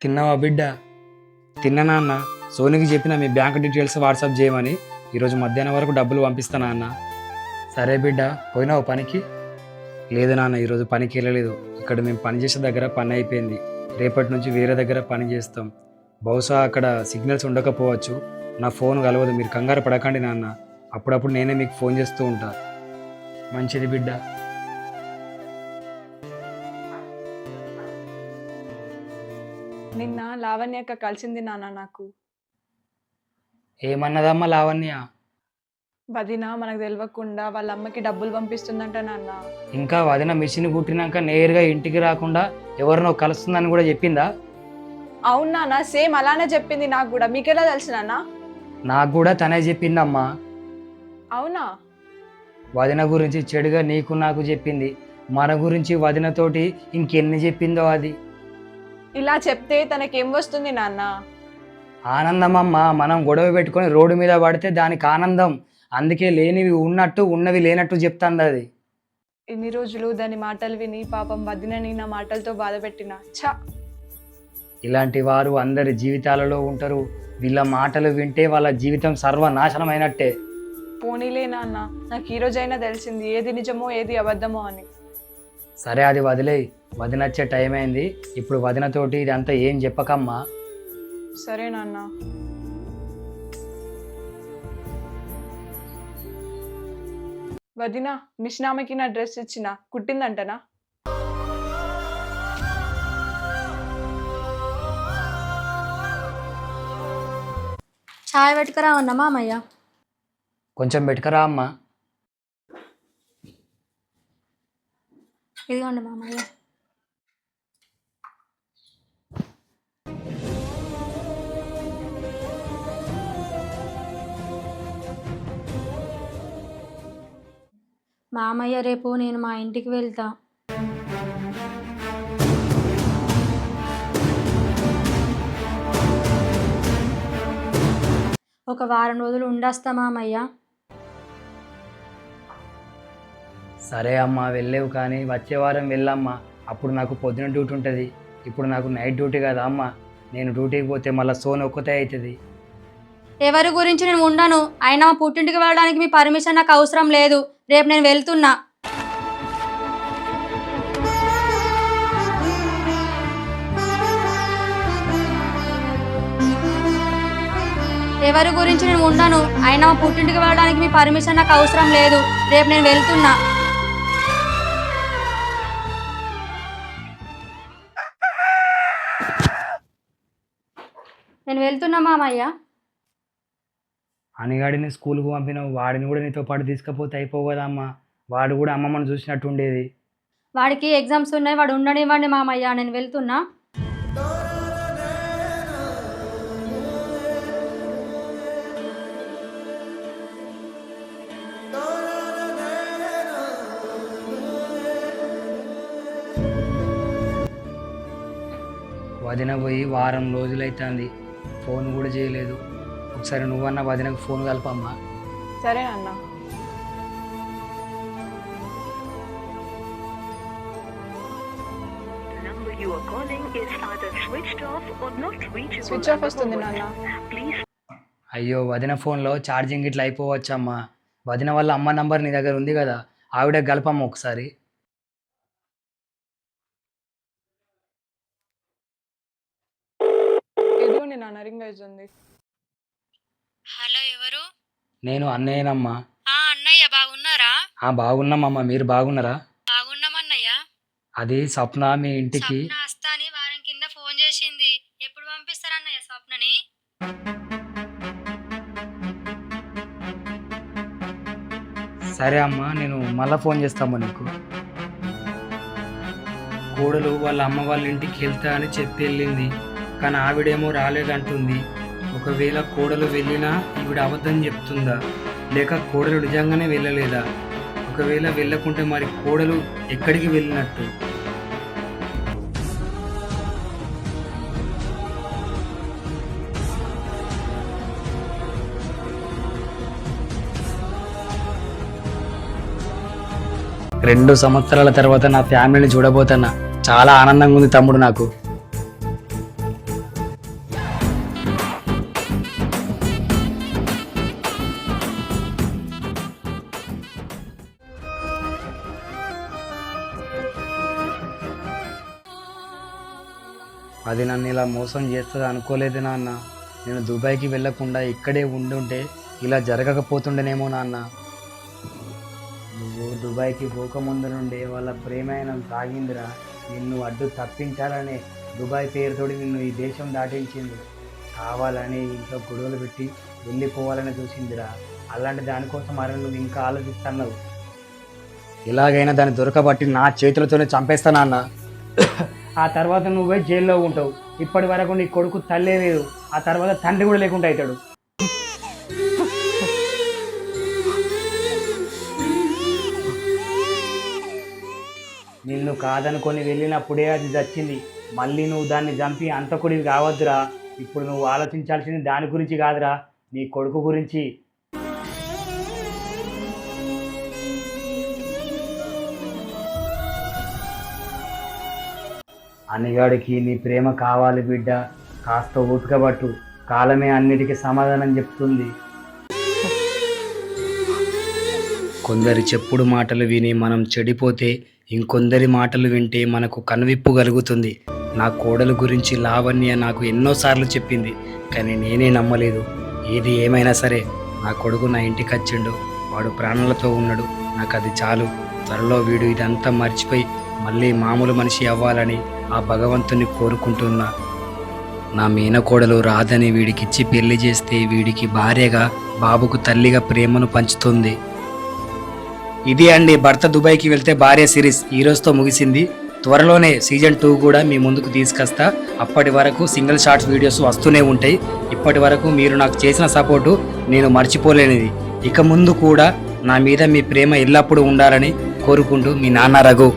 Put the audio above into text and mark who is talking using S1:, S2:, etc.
S1: తిన్నావా బిడ్డ? తిన్నానా అన్న. సోనికి చెప్పిన మీ బ్యాంక్ డీటెయిల్స్ వాట్సాప్ చేయమని. ఈరోజు మధ్యాహ్నం వరకు డబ్బులు పంపిస్తానా అన్న. సరే బిడ్డ. పోయినావు పనికి? లేదు నాన్న, ఈరోజు పనికి వెళ్ళలేదు. ఇక్కడ మేము పని చేసే దగ్గర పని అయిపోయింది. రేపటి నుంచి వేరే దగ్గర పని చేస్తాం. బహుశా అక్కడ సిగ్నల్స్ ఉండకపోవచ్చు. నా ఫోన్ కలవదు, మీరు కంగారు పడకండి నాన్న. అప్పుడప్పుడు నేనే మీకు ఫోన్ చేస్తూ ఉంటా. మంచిది బిడ్డ.
S2: నిన్న లావణ్య అక్క కలిసింది నాన్న నాకు.
S1: ఏమన్నదమ్మా లావణ్య?
S2: వదిన మనకు తెలియకుండా వాళ్ళ అమ్మకి డబ్బులు పంపిస్తుందంట నాన్న.
S1: ఇంకా వదిన మిషన్ కుట్టినాక నేరుగా ఇంటికి రాకుండా ఎవరినో కలుస్తుందని కూడా చెప్పిందా?
S2: అవును నాన్న, సేమ్ అలానే చెప్పింది నాకు కూడా. మీకెలా తెలుసు నాన్న?
S1: నాకు కూడా తనే చెప్పిందమ్మా.
S2: అవునా?
S1: వదిన గురించి చెడుగా నీకు నాకు చెప్పింది. మన గురించి వదినతోటి ఇంకెన్ని చెప్పిందో అది.
S2: ఇలా చెప్తే తనకేం వస్తుంది నాన్న?
S1: ఆనందమమ్మా. మనం గొడవ పెట్టుకొని రోడ్డు మీద పడితే దానికి ఆనందం. అందుకే లేనివి ఉన్నట్టు ఉన్నవి లేనట్టు చెప్తుంది అది.
S2: ఇన్ని రోజులు దాని మాటలు విని పాపం వదినని నా మాటలతో బాధ పెట్టిన. ఛా!
S1: ఇలాంటి వారు అందరి జీవితాలలో ఉంటారు. వీళ్ళ మాటలు వింటే వాళ్ళ జీవితం సర్వనాశనం అయినట్టే.
S2: పోనీలే నాన్న, నాకు ఈ రోజైనా తెలిసింది ఏది నిజమో ఏది అబద్ధమో అని.
S1: సరే అది వదిలేయి. వదిన వచ్చే టైం అయింది. ఇప్పుడు వదినతోటి ఇదంతా ఏం చెప్పకమ్మా.
S2: సరే నాన్న. వదిన, మిషనామకి నా డ్రెస్ ఇచ్చిన కుట్టిందంటనా?
S3: ఛాయ్ పెట్టుకురా అన్న మామయ్య.
S1: కొంచెం పెట్టుకరా అమ్మా.
S3: ఇదిగోండి మామయ్య. మామయ్య, రేపు నేను మా ఇంటికి వెళ్తా. ఒక వారం రోజులు ఉండొస్తా మామయ్య.
S1: సరే అమ్మా, వెళ్ళేవు కానీ వచ్చే వారం వెళ్ళమ్మా. అప్పుడు నాకు పొద్దున డ్యూటీ ఉంటుంది. ఇప్పుడు నాకు నైట్ డ్యూటీ కదా అమ్మా. నేను డ్యూటీకి పోతే మళ్ళీ సోన్ ఒక్కతే అవుతుంది.
S3: ఎవరి గురించి నేను ఉండను. అయినా మా పుట్టింటికి వెళ్ళడానికి మీ పర్మిషన్ నాకు అవసరం లేదు. రేపు నేను వెళ్తున్నా. ఎవరి గురించి నేను ఉండను. అయినా మా పుట్టింటికి వెళ్ళడానికి మీ పర్మిషన్ నాకు అవసరం లేదు. రేపు నేను వెళ్తున్నా. నేను వెళ్తున్నా మామయ్య.
S1: అనిగాడిని స్కూల్కి పంపినావు, వాడిని కూడా నీతో పాటు తీసుకపోతే అయిపోవు కదా అమ్మా. వాడు కూడా అమ్మమ్మను చూసినట్టు ఉండేది.
S3: వాడికి ఎగ్జామ్స్ ఉన్నాయి, వాడు ఉండనివ్వండి మామయ్య. నేను వెళ్తున్నా.
S1: వదిన పోయి వారం రోజులైతుంది. ఫోన్ కూడా చేయలేదు. ఒకసారి నువ్వన్నా వదినకు ఫోన్ కలపమ్మా.
S2: సరే నాన్న. స్విచ్ ఆఫ్ వస్తుంది నాన్న.
S1: అయ్యో, వదిన ఫోన్లో ఛార్జింగ్ ఇట్లా అయిపోవచ్చమ్మా. వదిన వల్ల అమ్మ నంబర్ నీ దగ్గర ఉంది కదా, ఆవిడ గలపమ్మ ఒకసారి.
S2: ఎదుగుండి నాన్న, రింగ్ అవుతుంది.
S3: హలో, ఎవరు?
S1: నేను అన్నయ్యనమ్మా.
S3: అన్నయ్య, బాగున్నారా?
S1: బాగున్నామమ్మా, మీరు బాగున్నారా?
S3: బాగున్నామన్నయ్య.
S1: అది స్వప్న మీ ఇంటికి
S3: వస్తాని వారం కింద ఫోన్ చేసింది. ఎప్పుడు పంపిస్తారన్నయ్య స్వప్నని?
S1: సరే అమ్మా, నేను మళ్ళీ ఫోన్ చేస్తామా నీకు. కోడలు వాళ్ళ అమ్మ వాళ్ళ ఇంటికి వెళ్తా అని చెప్పి వెళ్ళింది, కానీ ఆవిడేమో రాలేదంటుంది. ఒకవేళ కోడలు వెళ్ళినా ఈవిడ అబద్ధం చెప్తుందా, లేక కోడలు నిజంగానే వెళ్ళలేదా? ఒకవేళ వెళ్ళకుంటే మరి కోడలు ఎక్కడికి వెళ్ళినట్టు? రెండు సంవత్సరాల తర్వాత నా ఫ్యామిలీని చూడబోతున్నా. చాలా ఆనందంగా ఉంది తమ్ముడు నాకు. అది నన్ను ఇలా మోసం చేస్తుంది అనుకోలేదు నాన్న. నేను దుబాయ్కి వెళ్ళకుండా ఇక్కడే ఉండుంటే ఇలా జరగకపోతుండేనేమో నాన్న. నువ్వు దుబాయ్కి పోకముందు నుండే వాళ్ళ ప్రేమాయణం సాగిందిరా. నిన్ను అడ్డు తప్పించాలనే దుబాయ్ పేరుతోటి నిన్ను ఈ దేశం దాటించింది. కావాలని ఇంట్లో గొడవలు పెట్టి వెళ్ళిపోవాలని చూసిందిరా. అలాంటి దానికోసం మరి నువ్వు ఇంకా ఆలోచిస్తున్నావు. ఎలాగైనా దాన్ని దొరకబట్టి నా చేతులతోనే చంపేస్తానన్న. ఆ తర్వాత నువ్వే జైల్లో ఉంటావు. ఇప్పటి వరకు నీ కొడుకు తల్లే లేదు, ఆ తర్వాత తండ్రి కూడా లేకుండా అవుతాడు. నిన్ను కాదనుకొని వెళ్ళినప్పుడే అది చచ్చింది. మళ్ళీ నువ్వు దాన్ని చంపి అంతకుడివి కావద్దురా. ఇప్పుడు నువ్వు ఆలోచించాల్సింది దాని గురించి కాదురా, నీ కొడుకు గురించి. అన్నగాడికి నీ ప్రేమ కావాలి బిడ్డ. కాస్త ఓపిక పట్టు, కాలమే అన్నిటికీ సమాధానం చెప్తుంది. కొందరి చెప్పుడు మాటలు విని మనం చెడిపోతే ఇంకొందరి మాటలు వింటే మనకు కనువిప్పు కలుగుతుంది. నా కోడలు గురించి లావణ్య నాకు ఎన్నోసార్లు చెప్పింది, కానీ నేనే నమ్మలేదు. ఏది ఏమైనా సరే నా కొడుకు నా ఇంటికి వచ్చిండు, వాడు ప్రాణాలతో ఉన్నాడు, నాకు అది చాలు. త్వరలో వీడు ఇదంతా మర్చిపోయి మళ్ళీ మామూలు మనిషి అవ్వాలని ఆ భగవంతుని కోరుకుంటున్నా. నా మేనకోడలు రాధని వీడికిచ్చి పెళ్లి చేస్తే వీడికి భార్యగా, బాబుకు తల్లిగా ప్రేమను పంచుతుంది. ఇది అండి భర్త దుబాయ్కి వెళ్తే భార్య సిరీస్ ఈ రోజుతో ముగిసింది. త్వరలోనే సీజన్ 2 కూడా మీ ముందుకు తీసుకొస్తా. అప్పటి వరకు సింగిల్ షార్ట్స్ వీడియోస్ వస్తూనే ఉంటాయి. ఇప్పటి వరకు మీరు నాకు చేసిన సపోర్టు నేను మర్చిపోలేనిది. ఇక ముందు కూడా నా మీద మీ ప్రేమ ఎల్లప్పుడూ ఉండాలని కోరుకుంటూ మీ నాన్న రఘు.